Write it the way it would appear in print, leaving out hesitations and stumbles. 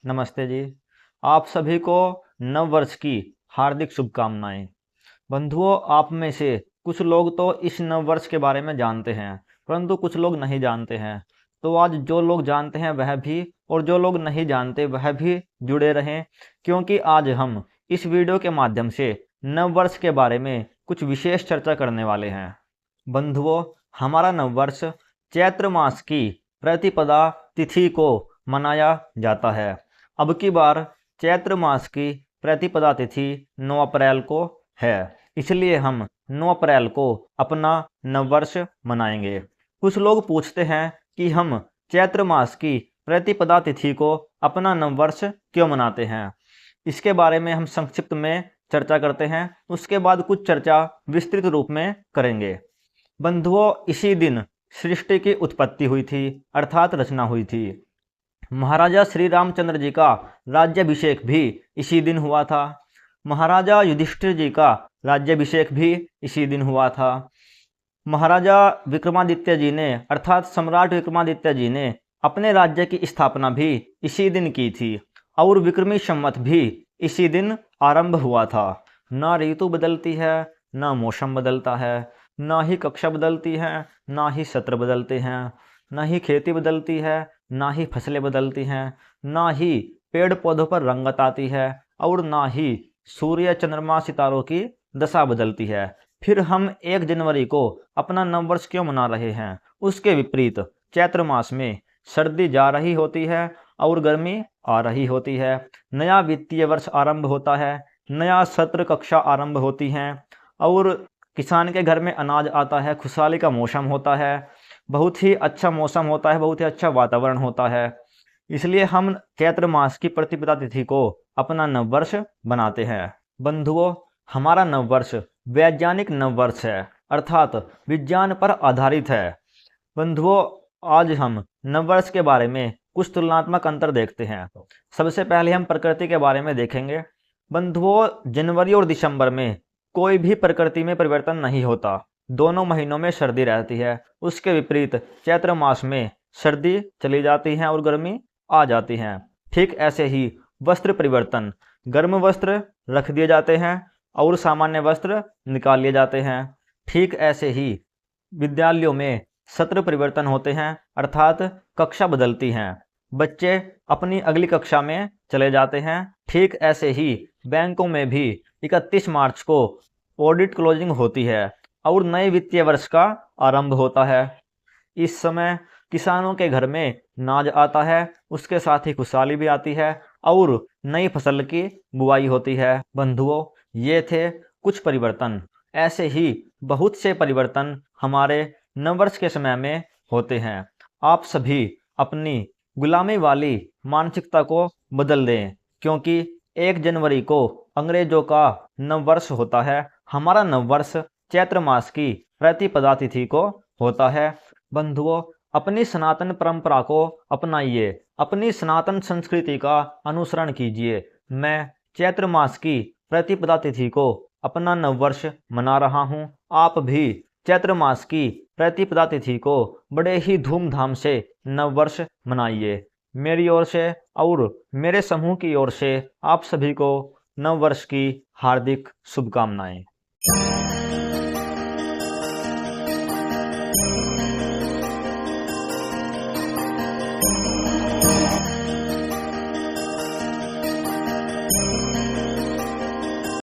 नमस्ते जी। आप सभी को नव वर्ष की हार्दिक शुभकामनाएं। बंधुओं, आप में से कुछ लोग तो इस नव वर्ष के बारे में जानते हैं, परंतु कुछ लोग नहीं जानते हैं। तो आज जो लोग जानते हैं वह भी, और जो लोग नहीं जानते वह भी जुड़े रहें, क्योंकि आज हम इस वीडियो के माध्यम से नव वर्ष के बारे में कुछ विशेष चर्चा करने वाले हैं। बंधुओं, हमारा नव वर्ष चैत्र मास की प्रतिपदा तिथि को मनाया जाता है। अब की बार चैत्र मास की प्रतिपदा तिथि 9 अप्रैल को है, इसलिए हम 9 अप्रैल को अपना नववर्ष मनाएंगे। कुछ लोग पूछते हैं कि हम चैत्र मास की प्रतिपदा तिथि को अपना नववर्ष क्यों मनाते हैं। इसके बारे में हम संक्षिप्त में चर्चा करते हैं, उसके बाद कुछ चर्चा विस्तृत रूप में करेंगे। बंधुओं, इसी दिन सृष्टि की उत्पत्ति हुई थी, अर्थात रचना हुई थी। महाराजा श्री रामचंद्र जी का राज्याभिषेक भी इसी दिन हुआ था। महाराजा युधिष्ठिर जी का राज्याभिषेक भी इसी दिन हुआ था। महाराजा विक्रमादित्य जी ने, अर्थात सम्राट विक्रमादित्य जी ने अपने राज्य की स्थापना भी इसी दिन की थी, और विक्रमी संवत भी इसी दिन आरंभ हुआ था। ना ऋतु बदलती है, ना मौसम बदलता है, ना ही कक्षा बदलती है, ना ही सत्र बदलते हैं, ना ही खेती बदलती है, ना ही फसलें बदलती हैं, ना ही पेड़ पौधों पर रंगत आती है, और ना ही सूर्य चंद्रमा सितारों की दशा बदलती है। फिर हम 1 जनवरी को अपना नववर्ष क्यों मना रहे हैं? उसके विपरीत चैत्र मास में सर्दी जा रही होती है और गर्मी आ रही होती है। नया वित्तीय वर्ष आरंभ होता है, नया सत्र कक्षा आरंभ होती हैं, और किसान के घर में अनाज आता है, खुशहाली का मौसम होता है, बहुत ही अच्छा मौसम होता है, बहुत ही अच्छा वातावरण होता है। इसलिए हम चैत्र मास की प्रतिपदा तिथि को अपना नववर्ष बनाते हैं। बंधुओं, हमारा नववर्ष वैज्ञानिक नववर्ष है, अर्थात विज्ञान पर आधारित है। बंधुओं, आज हम नववर्ष के बारे में कुछ तुलनात्मक अंतर देखते हैं। सबसे पहले हम प्रकृति के बारे में देखेंगे। बंधुओं, जनवरी और दिसंबर में कोई भी प्रकृति में परिवर्तन नहीं होता, दोनों महीनों में सर्दी रहती है। उसके विपरीत चैत्र मास में सर्दी चली जाती है और गर्मी आ जाती है। ठीक ऐसे ही वस्त्र परिवर्तन, गर्म वस्त्र रख दिए जाते हैं और सामान्य वस्त्र निकाल लिए जाते हैं। ठीक ऐसे ही विद्यालयों में सत्र परिवर्तन होते हैं, अर्थात कक्षा बदलती हैं, बच्चे अपनी अगली कक्षा में चले जाते हैं। ठीक ऐसे ही बैंकों में भी 31 मार्च को ऑडिट क्लोजिंग होती है और नए वित्तीय वर्ष का आरंभ होता है। इस समय किसानों के घर में नाज आता है, उसके साथ ही खुशहाली भी आती है और नई फसल की बुआई होती है। बंधुओं, ये थे कुछ परिवर्तन। ऐसे ही बहुत से परिवर्तन हमारे नववर्ष के समय में होते हैं। आप सभी अपनी गुलामी वाली मानसिकता को बदल दें, क्योंकि 1 जनवरी को अंग्रेजों का नववर्ष होता है। हमारा नववर्ष चैत्र मास की प्रतिपदा तिथि को होता है। बंधुओं, अपनी सनातन परंपरा को अपनाइए, अपनी सनातन संस्कृति का अनुसरण कीजिए। मैं चैत्र मास की प्रतिपदा तिथि को अपना नववर्ष मना रहा हूँ। आप भी चैत्र मास की प्रतिपदा तिथि को बड़े ही धूमधाम से नववर्ष मनाइए। मेरी ओर से और मेरे समूह की ओर से आप सभी को नववर्ष की हार्दिक शुभकामनाएं।